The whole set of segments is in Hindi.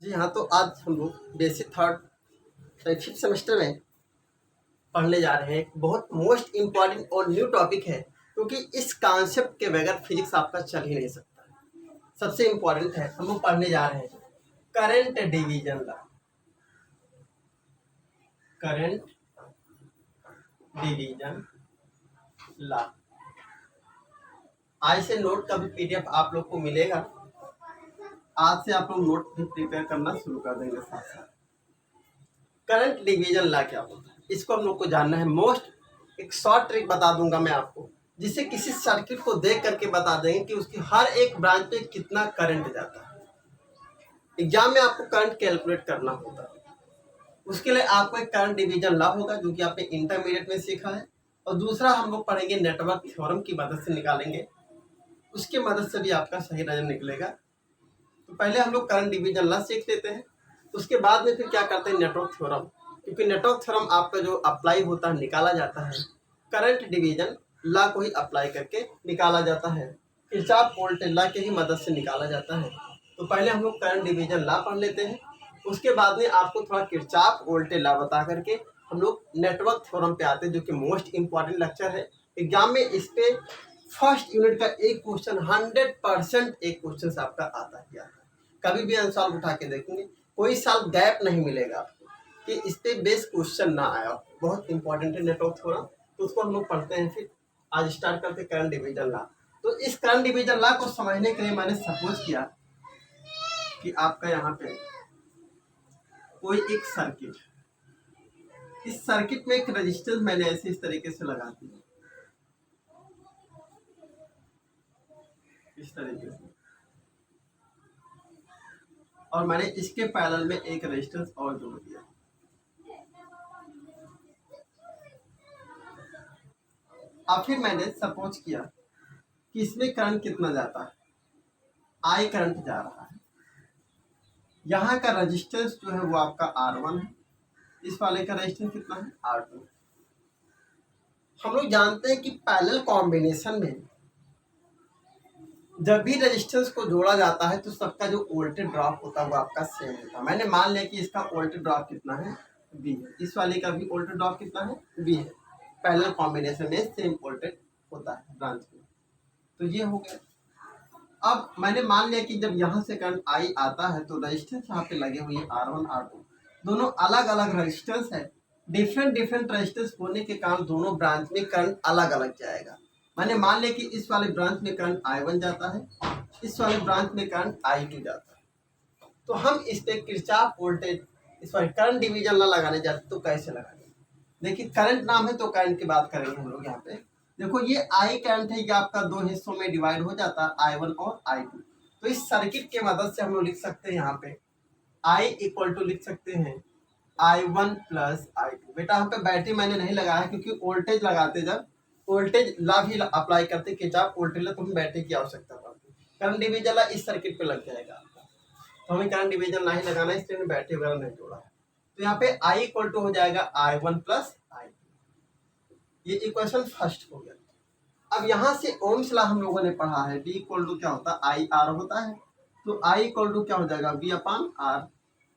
जी हाँ, तो आज हम लोग बेसिक थर्ड फिफ्थ सेमेस्टर में पढ़ने जा रहे हैं। एक बहुत मोस्ट इम्पॉर्टेंट और न्यू टॉपिक है, क्योंकि इस कॉन्सेप्ट के बगैर फिजिक्स आपका चल ही नहीं सकता। सबसे इम्पॉर्टेंट है, हम लोग पढ़ने जा रहे हैं current division law. Current division law आज से नोट का भी पीडीएफ आप लोग को मिलेगा। आज से आप लोग नोट भी प्रिपेयर करना शुरू कर देंगे साथ साथ। करंट डिवीजन लॉ क्या होता है, इसको हम लोग को जानना है। मोस्ट एक शॉर्ट ट्रिक बता दूंगा मैं आपको, जिससे किसी सर्किट को देख करके बता देंगे कि उसकी हर एक ब्रांच पे कितना करंट जाता है। एग्जाम में आपको करंट कैलकुलेट करना होता है, उसके लिए आपको एक करंट डिवीजन लॉ होगा जो कि आपने इंटरमीडिएट में सीखा है, और दूसरा हम लोग पढ़ेंगे नेटवर्क थ्योरम की मदद से निकालेंगे, उसकी मदद से भी आपका सही नजर निकलेगा। तो पहले हम लोग करंट डिवीजन लॉ सीख लेते हैं, उसके बाद में फिर क्या करते हैं नेटवर्क थ्योरम, क्योंकि नेटवर्क थ्योरम आपका जो अप्लाई होता है निकाला जाता है करंट डिवीजन लॉ को ही अप्लाई करके निकाला जाता है, किरचॉफ वोल्टेज लॉ के ही मदद से निकाला जाता है। तो पहले हम लोग करंट डिवीजन लॉ पढ़ लेते हैं, उसके बाद में आपको थोड़ा किरचॉफ वोल्टेज लॉ बता करके हम लोग नेटवर्क थ्योरम पे आते हैं, जो कि मोस्ट इंपॉर्टेंट लेक्चर है। एग्जाम में इस पे फर्स्ट यूनिट का एक क्वेश्चन 100% एक क्वेश्चन आपका आता ही आता है। कभी भी आंसर उठा के देखेंगे, कोई साल गैप नहीं मिलेगा आपको कि इस पे बेस क्वेश्चन ना आया। बहुत इंपॉर्टेंट है नेटवर्क थ्योरम, तो उसको हम लोग पढ़ते हैं। फिर आज स्टार्ट करते हैं करंट डिवीजन लॉ। तो इस करंट डिवीजन लॉ को समझने के लिए मैंने सपोज किया कि आपका यहाँ पे कोई एक सर्किट, इस सर्किट में एक रेजिस्टेंस मैंने ऐसे इस तरीके से लगा दी, इस तरीके से, और मैंने इसके पैरेलल में एक रेजिस्टेंस और जोड़ दिया। अब फिर मैंने सपोज किया कि इसमें करंट कितना जाता है, आई करंट जा रहा है। यहाँ का रेजिस्टेंस जो है वो आपका R1 है, इस वाले का रेजिस्टेंस कितना है R2। हम लोग जानते हैं कि पैरेलल कॉम्बिनेशन में जब भी रेजिस्टेंस को जोड़ा जाता है तो सबका जो वोल्टेज ड्रॉप होता है वो आपका सेम होता है। मैंने मान लिया कि इसका वोल्टेज ड्रॉप कितना है V है, इस वाले का भी वोल्टेज ड्रॉप कितना है V है। पैरेलल कॉम्बिनेशन में सेम वोल्टेज होता है ब्रांच में, तो ये हो गया। अब मैंने मान लिया कि जब यहाँ से करंट I आता है तो रेजिस्टेंस यहाँ पे लगे हुए हैं R1 R2, दोनों अलग अलग रेजिस्टेंस है। डिफरेंट रेजिस्टेंस होने के कारण दोनों ब्रांच में करंट अलग अलग जाएगा। मैंने मान लिया कि इस वाले ब्रांच में करंट I1 जाता है, इस वाले ब्रांच में करंट I2 जाता है। तो हम इस पे किरचॉफ वोल्टेज इस वाले करंट डिवीजन लॉ लगाने जाते तो कैसे लगाएंगे। देखिए करंट नाम है तो करंट की बात करेंगे हम लोग। यहाँ पे देखो ये आई करंट है, ये आपका दो हिस्सों में डिवाइड हो जाता है I1 और I2। तो इस सर्किट के मदद से हम लोग लिख सकते हैं, यहाँ पे I इक्वल टू लिख सकते हैं I1 प्लस I2। बेटा यहाँ पे बैटरी मैंने नहीं लगाया क्योंकि वोल्टेज लगाते जब वोल्टेज लॉ भी अप्लाई करते किरचॉफ वोल्टेज लॉ, तो हमें बैटरी की आवश्यकता पड़ती है। करंट डिवीजन लॉ इस सर्किट पे लग जाएगा आपका, तो हमें करंट डिवीजन लॉ ही लगाना है, इसलिए बैटरी वगैरह नहीं जोड़ा है। तो यहाँ पे I इक्वल टू हो जाएगा I1 प्लस I2। ये इक्वेशन फर्स्ट हो गया। अब यहाँ से ओम्स लॉ हम लोगों ने पढ़ा है, D इक्वल टू क्या होता है आई आर होता है, तो I इक्वल टू क्या हो जाएगा V अपान R।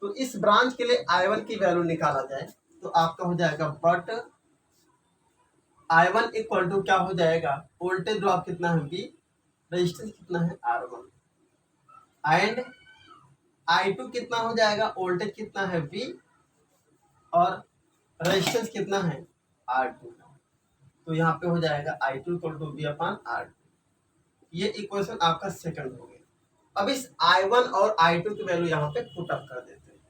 तो इस ब्रांच के लिए I1 की वैल्यू निकाला जाए तो आपका हो जाएगा बट I1 इक्वल टू क्या हो जाएगा, वोल्टेज ड्रॉप कितना है V, रेजिस्टेंस कितना है R1, एंड I2 कितना हो जाएगा, वोल्टेज कितना है V और रेजिस्टेंस कितना है R2। तो यहाँ पे हो जाएगा I2 equal to V upon R2। ये इक्वेशन आपका सेकंड हो गया। अब इस I1 और I2 की वैल्यू यहाँ पे पुट अप कर देते हैं।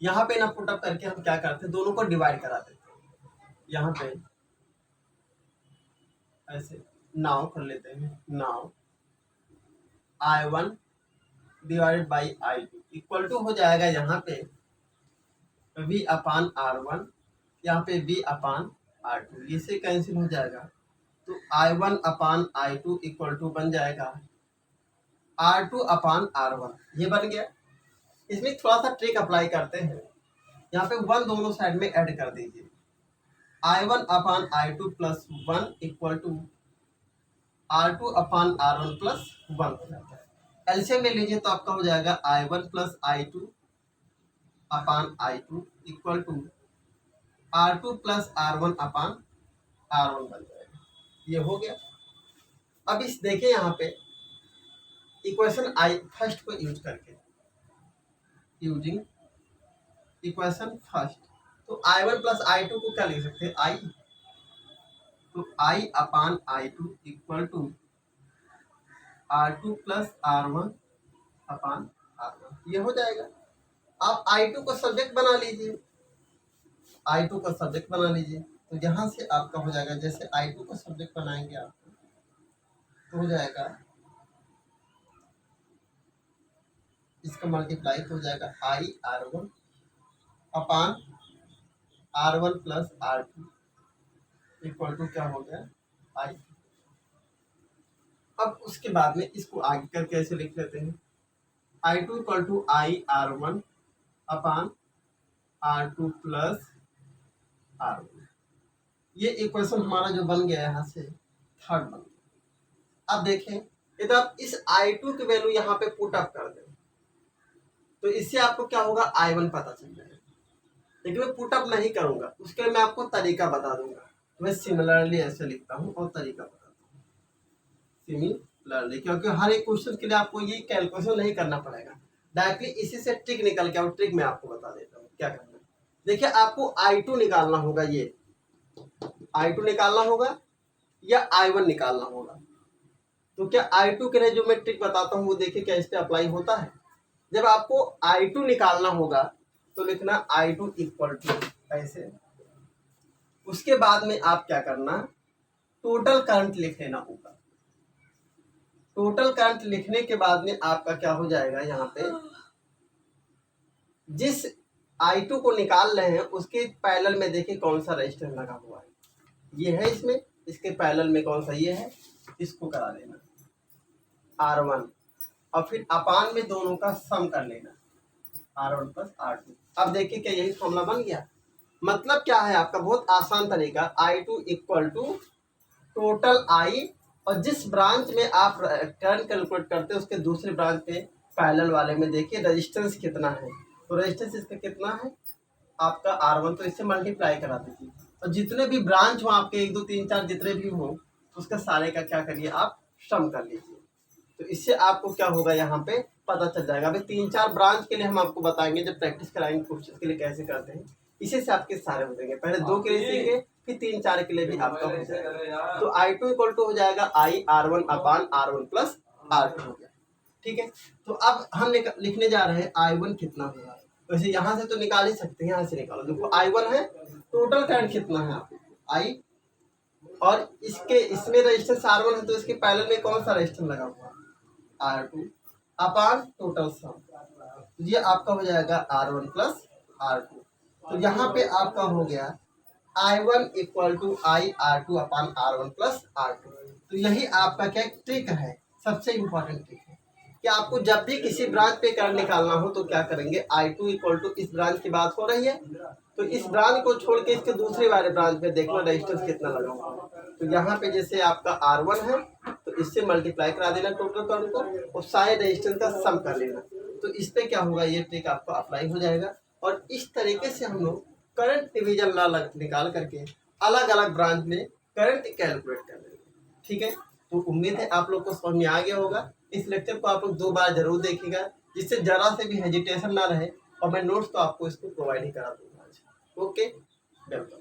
यहाँ पे ना पुट अप करके हम क्या करते हैं, दोनों को डिवाइड करा देते हैं। यहाँ पे ऐसे नाउ कर लेते हैं, now I1 divided by I2 equal to हो जाएगा यहाँ पे V अपान R1, यहाँ पे V अपान R2, इससे कैंसिल हो जाएगा। तो I1 upon I2 equal to बन जाएगा R2 अपान R1, ये बन गया। इसमें थोड़ा सा ट्रिक अप्लाई करते हैं, यहाँ पे 1 दोनों साइड में ऐड कर दीजिए। I1 upon I2 plus 1 equal to R2 upon R1 plus 1 हो जाता है। एलसीएम ले लीजिए तो आपका हो जाएगा I1 plus I2 upon I2 equal to R2 plus R1 upon R1 बन जाएगा। ये हो गया। अब इस देखें यहाँ पे इक्वेशन आई फर्स्ट को यूज करके, यूजिंग इक्वेशन फर्स्ट, तो I1 प्लस I2 को क्या लिख सकते हैं, I, तो I upon I2 equal to R2 plus R1 upon R1, ये हो जाएगा। आप I2 को सब्जेक्ट बना लीजिए, I2 का सब्जेक्ट बना लीजिए, तो यहाँ से आपका हो जाएगा, जैसे I2 को सब्जेक्ट बनाएंगे आप तो हो जाएगा, इसका मल्टीप्लाई हो जाएगा I R1 upon R1 plus R2 equal to क्या हो गया, I। अब उसके बाद में इसको आगे करके ऐसे लिख लेते हैं, I2 equal to I R1 upon R2 plus R1। ये इक्वेशन हमारा जो बन गया यहाँ से थर्ड बन गया। अब देखें यदि आप इस I2 की वैल्यू यहाँ पे पुट अप कर दें तो इससे आपको क्या होगा, I1 पता चल जाएगा। लेकिन मैं पुट अप नहीं करूंगा, उसके लिए मैं आपको तरीका बता दूंगा। मैं सिमिलरली ऐसे लिखता हूँ और तरीका बताता हूँ सिमिलरली, क्योंकि हर एक क्वेश्चन के लिए आपको ये कैलकुलेशन नहीं करना पड़ेगा, डायरेक्टली इसी से ट्रिक निकल के, और ट्रिक मैं आपको बता देता हूँ क्या करना है। देखिए आपको I2 निकालना होगा, ये I2 निकालना होगा या I1 निकालना होगा। तो क्या I2 के लिए जो मैं ट्रिक बताता हूँ वो देखिए क्या इस पे अप्लाई होता है। जब आपको I2 निकालना होगा तो लिखना I2 इक्वल टू ऐसे, उसके बाद में आप क्या करना, टोटल करंट लिख लेना होगा। टोटल करंट लिखने के बाद में आपका क्या हो जाएगा, यहाँ पे जिस I2 को निकाल रहे हैं उसके पैरेलल में देखिए कौन सा रजिस्टर लगा हुआ है, ये है इसमें, इसके पैरेलल में कौन सा ये है, इसको करा लेना R1 और फिर अपान में दोनों का सम कर लेना R1 प्लस R2। अब देखिए क्या यही फॉर्मूला बन गया। मतलब क्या है आपका, बहुत आसान तरीका, I2 equal to total I, और जिस ब्रांच में आप करंट कैलकुलेट करते हैं उसके दूसरे ब्रांच पे पैरेलल वाले में देखिए रजिस्टेंस कितना है, तो रजिस्टेंस इसका कितना है आपका R1, तो इससे मल्टीप्लाई करा दीजिए, और जितने भी ब्रांच हो आपके 1 2 3 4 जितने भी हो उसका सारे का क्या करिए आप सम कर लीजिए। तो इससे आपको क्या होगा यहाँ पे पता चल जाएगा। अभी 3 4 ब्रांच के लिए हम आपको बताएंगे, जब प्रैक्टिस कराएंगे क्वेश्चन के लिए कैसे करते हैं, इसी से आपके सारे हो जाएंगे। पहले 2 के लिए सीखे, फिर 3 4 के लिए भी आपका हो जाएगा। तो I2 इक्वल टू हो जाएगा I R1 upon R1 plus R2 हो गया। ठीक है, तो अब हम लिखने जा रहे हैं I1 कितना होगा। वैसे यहाँ से तो निकाल ही सकते हैं, यहाँ से निकालो। देखो I1 है, टोटल करंट कितना है आपको I, और इसके इसमें रजिस्टेंस R1 है, तो इसके पैरेलल में कौन सा रजिस्टेंस लगा हुआ R2 अपान टोटल सम, तो ये आपका हो जाएगा R1 प्लस R2। तो यहाँ पे आपका हो गया I1 equal to I R2 upon R1 plus R2। तो यही आपका क्या ट्रिक है, सबसे इम्पोर्टेंट ट्रिक है कि आपको जब भी किसी ब्रांच पे करंट निकालना हो तो क्या करेंगे, I2 इक्वल टू इस ब्रांच की बात हो रही है तो इस ब्रांच को छोड़ के इसके दूसरे वाले ब्रांच पे देखना रजिस्टेंस कितना लगा हुआ है। तो यहाँ पे जैसे आपका R1 है तो इससे मल्टीप्लाई करा देना टोटल करंट को, और सारे रजिस्टेंस का सम कर लेना। तो इस पे क्या होगा, ये ट्रिक आपको अप्लाई हो जाएगा। और इस तरीके से हम लोग करंट डिवीजन लॉ निकाल करके अलग अलग ब्रांच में करंट कैलकुलेट कर लेंगे। ठीक है, तो उम्मीद है आप लोग को समझ में आ गया होगा। इस लेक्चर को आप लोग 2 बार जरूर देखिएगा, जिससे जरा से भी हेजिटेशन ना रहे, और मैं नोट्स तो आपको इसको प्रोवाइड ही करा दूंगा आज। Okay, welcome.